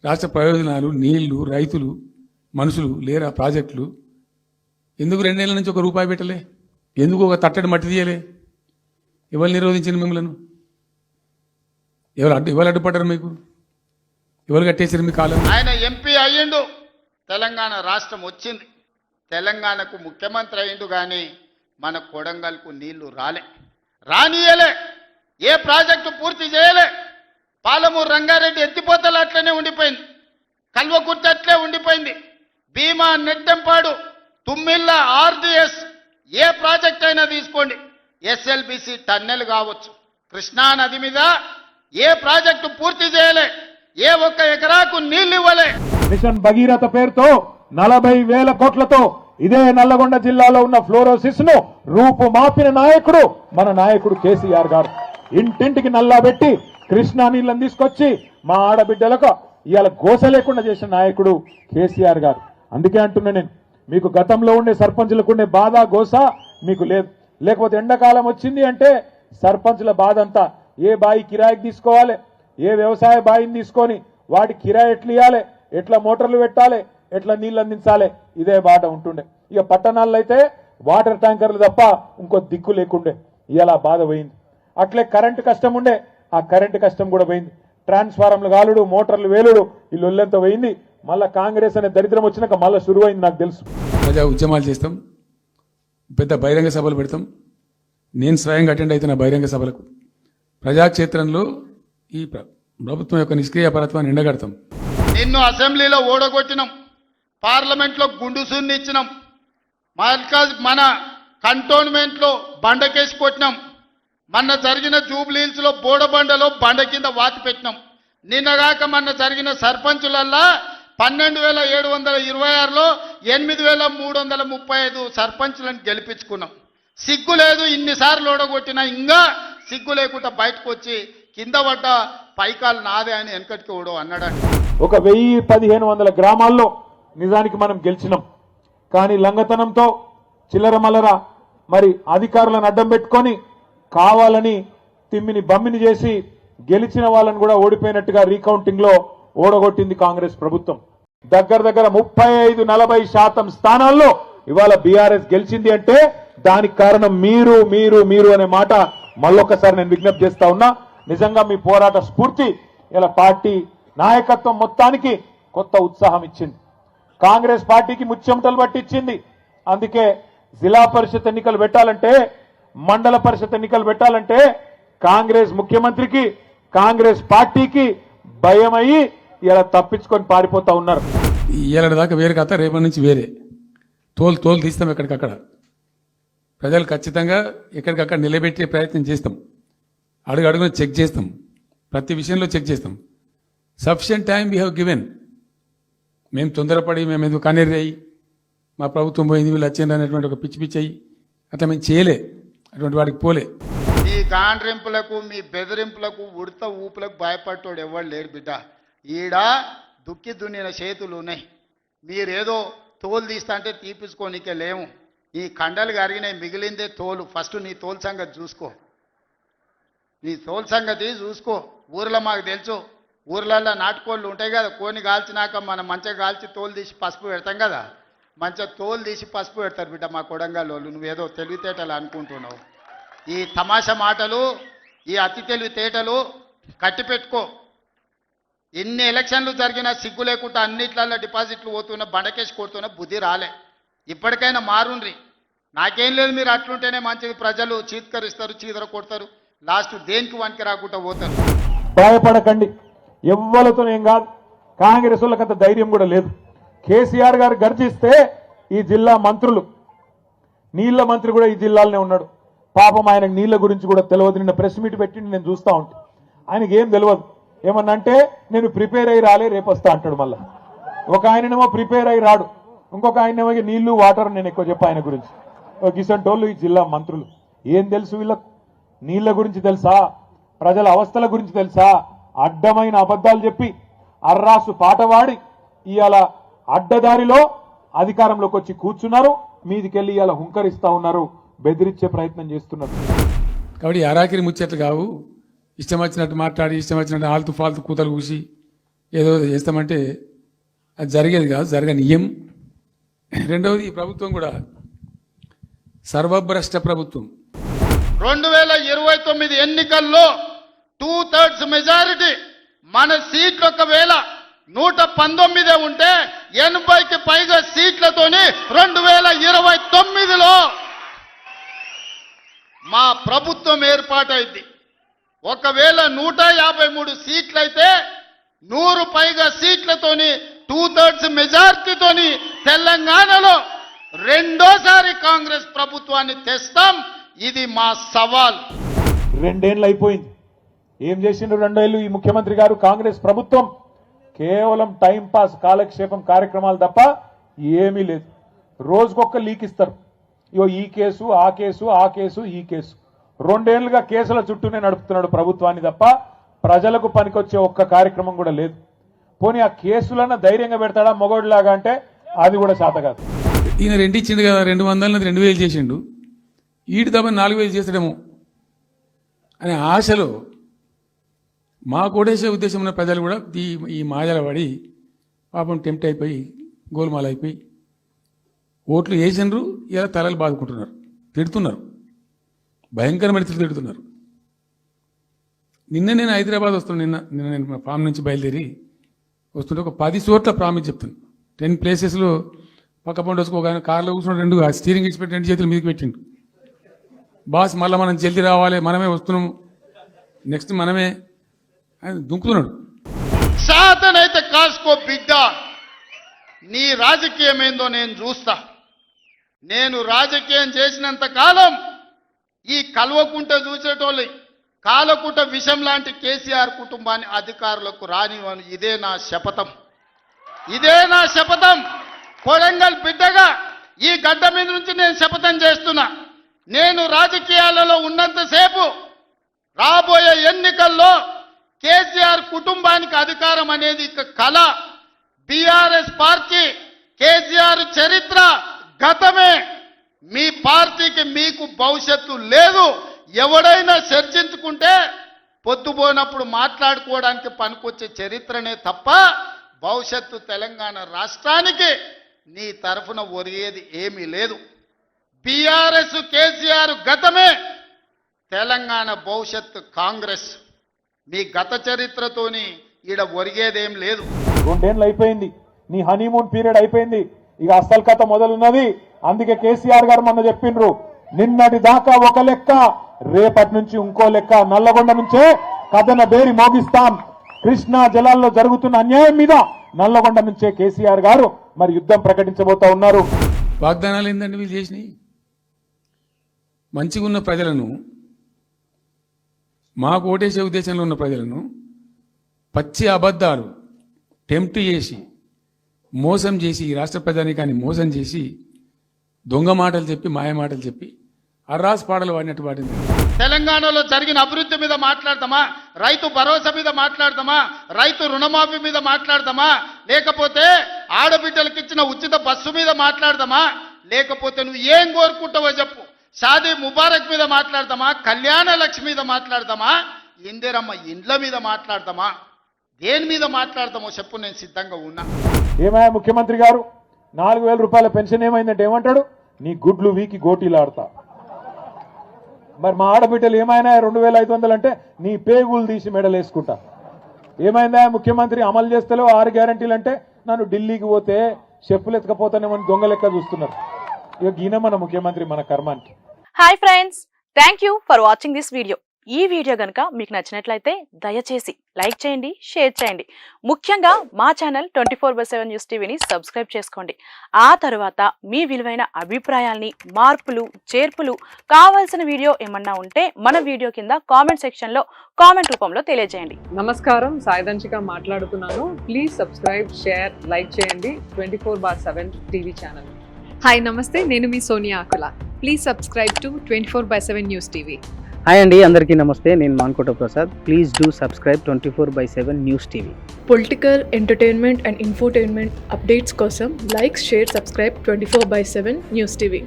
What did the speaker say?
రాష్ట్ర ప్రయోజనాలు, నీళ్లు, రైతులు, మనుషులు లేరా ప్రాజెక్టులు? ఎందుకు 2 నెలల నుంచి ₹1 పెట్టలే? ఎందుకు ఒక తట్టడి మట్టి తీయలే? ఎవరు నిరోధించిన మిమ్మల్ని? ఎవరు అడ్డుపడ్డారు? మీకు ఎవరు కట్టేసారు మీ కాలం? ఆయన ఎంపీ అయ్యిండు, తెలంగాణ రాష్ట్రం వచ్చింది, తెలంగాణకు ముఖ్యమంత్రి అయ్యిండు, కానీ మన కొడంగల్కు నీళ్లు రానియలే, ఏ ప్రాజెక్టు పూర్తి చేయలే. పాలమూరు రంగారెడ్డి ఎత్తిపోతలు అట్లనే ఉండిపోయింది, కల్వకుర్తి అట్లే ఉండిపోయింది, భీమా, నెట్టెంపాడు, తుమ్మిళ్ళ, ఆర్డిఎస్, ఏ ప్రాజెక్ట్ అయినా తీసుకోండి, ఎస్ఎల్బిసి టన్నెల్ కావచ్చు, కృష్ణా నది మీద ఏ ప్రాజెక్టు పూర్తి చేయలే, ఏ ఒక్క ఎకరాకు నీళ్లు ఇవ్వలే. మిషన్ భగీరథ పేరుతో 40,000 కోట్లతో ఇదే నల్లగొండ జిల్లాలో ఉన్న ఫ్లోరోసిస్ ను రూపుమాపిన నాయకుడు మన నాయకుడు కేసీఆర్ గారు. ఇంటింటికి నల్లాబెట్టి కృష్ణా నీళ్ళని తీసుకొచ్చి మా ఆడబిడ్డలకు ఇవాళ గోస లేకుండా చేసిన నాయకుడు కేసీఆర్ గారు. అందుకే అంటున్నా నేను, మీకు గతంలో ఉండే సర్పంచులకు ఉండే బాధ గోస మీకు లేదు. లేకపోతే ఎండాకాలం వచ్చింది అంటే సర్పంచుల బాధ అంతా ఏ బాయి కిరాయికి తీసుకోవాలి, ఏ వ్యవసాయ బాయిని తీసుకొని వాటి కిరాయి ఎట్లా ఇవ్వాలి, ఎట్లా మోటార్లు పెట్టాలి, ఎట్లా నీళ్ళు అందించాలి, ఇదే బాట ఉంటుండే. ఇక పట్టణాల్లో అయితే వాటర్ ట్యాంకర్లు తప్ప ఇంకో దిక్కు లేకుండే. ఇవాళ బాధ పోయింది. అట్లే కరెంటు కష్టం ఉండే, ఆ కరెంటు కష్టం కూడా పోయింది. ట్రాన్స్ఫారంలు కాలుడు, మోటార్లు వేలుడు, ఈ లొల్లెంత పోయింది. మళ్ళా కాంగ్రెస్ అనే దరిద్రం వచ్చినాక మళ్ళీ శురువైంది. నాకు తెలుసు. ప్రజా ఉద్యమాలు చేస్తాం, పెద్ద బహిరంగ సభలు పెడతాం. నేను స్వయంగా అటెండ్ అవుతున్న బహిరంగ సభలకు. ప్రజాక్షేత్రంలో ఈ ప్రభుత్వం యొక్క నిష్క్రియాపరత్వాన్ని ఎండగడతాం. నిన్ను అసెంబ్లీలో ఓడగొట్టినాం, పార్లమెంట్లో గుండు సున్ని ఇచ్చినాం, మన కంటోన్మెంట్లో బండకేసి కొట్టినాం, మొన్న జరిగిన జూబ్లీహిల్స్లో బోడబండలో బండ కింద వాతి పెట్టినాం. నిన్నగాక మొన్న జరిగిన సర్పంచులల్లా 12,726లో 8,335 సర్పంచులను గెలిపించుకున్నాం. సిగ్గు లేదు, ఇన్నిసార్లు ఓడగొట్టినా ఇంకా సిగ్గు లేకుండా బయటకు వచ్చి కింద పడ్డ పైకాలు నాదే అని వెనకటికి ఓడో అన్నాడండి. 1,000-1,500 గ్రామాల్లో నిజానికి మనం గెలిచినాం. కానీ లంగతనంతో చిల్లర మల్లర మరి అధికారులను అడ్డం పెట్టుకొని కావాలని తిమ్మిని బమ్మిని చేసి గెలిచిన వాళ్ళని కూడా ఓడిపోయినట్టుగా రీకౌంటింగ్ లో ఓడగొట్టింది కాంగ్రెస్ ప్రభుత్వం. దగ్గర 35-40% స్థానాల్లో ఇవాళ బీఆర్ఎస్ గెలిచింది అంటే దానికి కారణం మీరు మీరు మీరు అనే మాట మళ్ళొక్కసారి నేను విజ్ఞప్తి చేస్తా ఉన్నా. నిజంగా మీ పోరాట స్ఫూర్తి ఇలా పార్టీ నాయకత్వం మొత్తానికి కొత్త ఉత్సాహం ఇచ్చింది. కాంగ్రెస్ పార్టీకి ముచ్చెమటలు పట్టించింది. అందుకే జిల్లా పరిషత్ ఎన్నికలు పెట్టాలంటే, మండల పరిషత్ ఎన్నికలు పెట్టాలంటే కాంగ్రెస్ ముఖ్యమంత్రికి, కాంగ్రెస్ పార్టీకి భయమయ్యి ఇలా తప్పించుకొని పారిపోతా ఉన్నారు. ఏళ్ళ దాకా వేరే కథ, రేపటి నుంచి వేరే తోలు తీస్తాం. ఎక్కడికక్కడ ప్రజలు ఖచ్చితంగా ఎక్కడికక్కడ నిలబెట్టే ప్రయత్నం చేస్తాం. అడుగున చెక్ చేస్తాం, ప్రతి విషయంలో చెక్ చేస్తాం. Sufficient time we have given. మేము తొందరపడి మేము ఎందుకు కన్నెర్రయ్యి మా ప్రభుత్వం పోయింది వీళ్ళు వచ్చింది అనేటువంటి ఒక పిచ్చి అయ్యి అట్లా మేము చేయలే, అటువంటి వాడికి పోలే. మీ గాండ్రింపులకు, మీ బెదిరింపులకు, ఉడత ఊపులకు భయపడ్డాడు ఎవరు లేరు బిడ్డ. ఈడ దుక్కి దున్నిన చేతులు ఉన్నాయి. మీరేదో తోలు తీస్తా అంటే తీపించుకోనికే లేము. ఈ కండలు కరిగినాయి, మిగిలిందే తోలు. ఫస్ట్ నీ తోలు సంగతి చూసుకో, నీ తోలు సంగతి చూసుకో. ఊర్లో మాకు తెలుసు, ఊర్లలో నాటుకోళ్ళు ఉంటాయి కదా, కోని కాల్చినాక మనం మంచిగా కాల్చి తోలు తీసి పసుపు పెడతాం కదా, మంచిగా తోలు తీసి పసుపు పెడతారు బిడ్డ మా కొడంగల్ వాళ్ళు. నువ్వేదో తెలివితేటలు అనుకుంటున్నావు. ఈ తమాషా మాటలు, ఈ అతి తెలివితేటలు కట్టిపెట్టుకో. ఎన్ని ఎలక్షన్లు జరిగినా సిగ్గు లేకుండా అన్నిట్లలో డిపాజిట్లు పోతున్నా, బండకేసి కొడుతున్నా, బుద్ధి రాలే. ఇప్పటికైనా మారుండ్రి. నాకేం లేదు, మీరు అట్లుంటేనే మంచిది. ప్రజలు చీత్కరిస్తారు, చీదర కొడతారు, లాస్ట్ దేనికి వనికి రాకుండా పోతారు. భయపడకండి, ఎవ్వలతో ఏం కాదు. కాంగ్రెస్ వాళ్ళకంత ధైర్యం కూడా లేదు. కేసీఆర్ గారు గర్జిస్తే ఈ జిల్లా మంత్రులు, నీళ్ల మంత్రి కూడా ఈ జిల్లాలోనే ఉన్నాడు. పాపం ఆయనకు నీళ్ల గురించి కూడా తెలియదు. నిన్న ప్రెస్ మీట్ పెట్టి నేను చూస్తూ ఉంటా, ఆయనకి ఏం తెలియదు. ఏమన్నంటే నేను ప్రిపేర్ అయ్యి రాలే, రేపు వస్తా అంటాడు. మళ్ళా ఒక ఆయననేమో ప్రిపేర్ అయ్యి రాడు, ఇంకొక ఆయనేమో నీళ్లు వాటర్ నేను ఎక్కువ చెప్పా ఆయన గురించి. గిసంటోళ్ళు ఈ జిల్లా మంత్రులు. ఏం తెలుసు వీళ్ళకు? నీళ్ల గురించి తెలుసా? ప్రజల అవస్థల గురించి తెలుసా? అడ్డమైన అబద్ధాలు చెప్పి అర్రాసు పాటవాడి ఇవాళ అడ్డదారిలో అధికారంలోకి వచ్చి కూర్చున్నారు. మీదికెళ్ళి ఇవాళ హుంకరిస్తా ఉన్నారు, బెదిరించే ప్రయత్నం చేస్తున్నారు. కాబట్టి అరాకిరి ముచ్చట్లు కావు. ఇష్టం వచ్చినట్టు మాట్లాడి, ఇష్టం వచ్చినట్టు ఆల్తు ఫాల్తు కూతలు కూసి ఏదో చేస్తామంటే అది జరిగేది కాదు, జరగనీయం. రెండవది, ఈ ప్రభుత్వం కూడా సర్వభ్రష్ట ప్రభుత్వం. 2029 ఎన్నికల్లో 2/3 మెజారిటీ మన సీట్లు ఒకవేళ 119 ఉంటే 80కి పైగా సీట్లతోని 2029లో మా ప్రభుత్వం ఏర్పాటైంది. ఒకవేళ 153 సీట్లయితే 100 పైగా సీట్లతోని 2/3 మెజార్టీతోని తెలంగాణలో రెండోసారి కాంగ్రెస్ ప్రభుత్వాన్ని తెస్తాం. ఇది మా సవాల్. 2 ఏళ్ళు అయిపోయింది. ఏం చేసిండ్రు 2 ఏళ్ళు ఈ ముఖ్యమంత్రి గారు? కాంగ్రెస్ ప్రభుత్వం కేవలం టైం పాస్, కాలక్షేపం కార్యక్రమాలు తప్ప ఏమీ లేదు. రోజుకొక్క లీక్ ఇస్తారు. ఇగో ఈ కేసు, ఆ కేసు, ఆ కేసు, ఈ కేసు. 2 ఏళ్లుగా కేసుల చుట్టూనే నడుపుతున్నాడు ప్రభుత్వాన్ని తప్ప ప్రజలకు పనికొచ్చే ఒక్క కార్యక్రమం కూడా లేదు. పోనీ ఆ కేసులన్న ధైర్యంగా పెడతాడా మొగోడిలాగా అంటే అది కూడా శాత కాదు. ఈయన 2 ఇచ్చిండు కదా, 200 2,000 చేసిండు. ఈడు తప్ప 4,000 చేసడము అనే ఆశలో మా కోటేసే ఉద్దేశం ఉన్న ప్రజలు కూడా ఈ మాయల పడి పాపం టెంప్ట్ అయిపోయి గోల్మాల్ అయిపోయి ఓట్లు వేసినారు. ఇలా తలలు బాదుకుంటున్నారు, తిడుతున్నారు, భయంకరమైన తిడుతున్నారు. నిన్న నేను హైదరాబాద్ వస్తున్నాను. నిన్న నేను మా ఫామ్ నుంచి బయలుదేరి వస్తుంటే ఒక 10 చోట్ల ప్రామిస్ చెప్తాను. 10 ప్లేసెస్లో పక్క పండు వచ్చుకో, కార్లో కూర్చున్న 2 స్టీరింగ్ ఇచ్చిపెట్టి 2 చేతులు మీదకి పెట్టిండు. బాస్ మళ్ళీ మనం జల్దీ రావాలి, మనమే వస్తున్నాము, నెక్స్ట్ మనమే అని దుంకుతున్నాడు. సాతనైతే కాసుకో బిడ్డ, నీ రాజకీయం ఏందో నేను చూస్తా. నేను రాజకీయం చేసినంత కాలం ఈ కల్వకుంట చూసేటోళ్ళు కాలకుంట విషం లాంటి కేసీఆర్ కుటుంబాన్ని అధికారులకు రానివ్వను. ఇదే నా శపథం, ఇదే నా శపథం. కొడంగల్ బిడ్డగా ఈ గడ్డ మీద నుంచి నేను శపథం చేస్తున్నా. నేను రాజకీయాలలో ఉన్నంతసేపు రాబోయే ఎన్నికల్లో కేసీఆర్ కుటుంబానికి అధికారం అనేది ఇక కళ. బీఆర్ఎస్ పార్టీ, కేసీఆర్ చరిత్ర గతమే. మీ పార్టీకి మీకు భవిష్యత్తు లేదు. ఎవడైనా చర్చించుకుంటే పొద్దుపోయినప్పుడు మాట్లాడుకోవడానికి పనికొచ్చే చరిత్రనే తప్ప భవిష్యత్తు తెలంగాణ రాష్ట్రానికి నీ తరఫున ఒరిగేది ఏమీ లేదు. బీఆర్ఎస్ కేసీఆర్ గతమే, తెలంగాణ భవిష్యత్తు కాంగ్రెస్. మీ గత చరిత్రతోని ఈడ ఒరిగేదేం లేదు. 2 ఏళ్ళు అయిపోయింది. నీ హనీమూన్ పీరియడ్ అయిపోయింది. ఇక అసలు కథ మొదలున్నది. అందుకే కేసీఆర్ గారు మొన్న చెప్పిండ్రు, నిన్నటి దాకా ఒక లెక్క, రేపటి నుంచి ఇంకో లెక్క. నల్లగొండ నుంచే కథన బేరి మోగిస్తాం. కృష్ణా జలాల్లో జరుగుతున్న అన్యాయం మీద నల్లగొండ నుంచే కేసీఆర్ గారు మరి యుద్ధం ప్రకటించబోతా ఉన్నారు. వాగ్దానాలు ఏంటంటే వీళ్ళు చేసినాయి? మంచిగా ఉన్న ప్రజలను, మాకు ఓటేసే ఉద్దేశంలో ఉన్న ప్రజలను పచ్చి అబద్ధాలు టెంప్ట్ చేసి మోసం చేసి, ఈ రాష్ట్ర ప్రజానీకాన్ని మోసం చేసి దొంగ మాటలు చెప్పి, మాయ మాటలు చెప్పి అర్రాస్ పాటలు వాడినట్టు వాడింది. తెలంగాణలో జరిగిన అభివృద్ధి మీద మాట్లాడతామా? రైతు భరోసా మీద మాట్లాడతామా? రైతు రుణమాఫీ మీద మాట్లాడతామా? లేకపోతే ఆడబిడ్డలకు ఇచ్చిన ఉచిత బస్సు మీద మాట్లాడతామా? లేకపోతే నువ్వు ఏం కోరుకుంటావో చెప్పు. షాదీ ముబారక్ మీద మాట్లాడతామా? కళ్యాణ లక్ష్మి మీద మాట్లాడతామా? ఇందిరమ్మ ఇండ్ల మీద మాట్లాడతామా? దేని మీద మాట్లాడతామో చెప్పు, నేను సిద్ధంగా ఉన్నా. ఏమయ్యా ముఖ్యమంత్రి గారు, 4,000 రూపాయల పెన్షన్ ఏమైందంటే ఏమంటాడు? నీ గుడ్లు వీకి గోటీలాడతా. మరి మా ఆడబిడ్డలు ఏమైనా 2,500 అంటే నీ పేగులు తీసి మెడలు వేసుకుంటా. ఏమైందా ముఖ్యమంత్రి, అమలు చేస్తేలో 6 గ్యారంటీలు అంటే నన్ను ఢిల్లీకి పోతే చెప్పులు ఎత్తుకపోతానేమని దొంగ లెక్క చూస్తున్నారు. ఇక ఈయన మన ముఖ్యమంత్రి, మన కర్మానికి. Hi friends, thank you for watching this video. ఈ వీడియో గనుక మీకు నచ్చినట్లయితే దయచేసి లైక్ చేయండి, షేర్ చేయండి. ముఖ్యంగా మా ఛానల్ 24/7 న్యూస్ టీవీని సబ్స్క్రైబ్ చేసుకోండి. ఆ తర్వాత మీ విలువైన అభిప్రాయాల్ని, మార్పులు, చేర్పులు, కావాల్సిన వీడియో ఏమన్నా ఉంటే మన వీడియో కింద కామెంట్ సెక్షన్ లో కామెంట్ రూపంలో తెలియజేయండి. నమస్కారం, సాయిదంచిక మాట్లాడుతున్నాను. ప్లీజ్ సబ్స్క్రైబ్, షేర్, లైక్ చేయండి 24/7 టీవీ ఛానల్. హాయ్ నమస్తే, నేను మీ Sonia Akula. Please subscribe to 24/7 news TV. Hi అండి, అందరికీ నమస్తే. నేను Mankota Prasad. Please do subscribe 24/7 news TV. Political, entertainment and infotainment updates కోసం like, share, subscribe 24/7 news TV.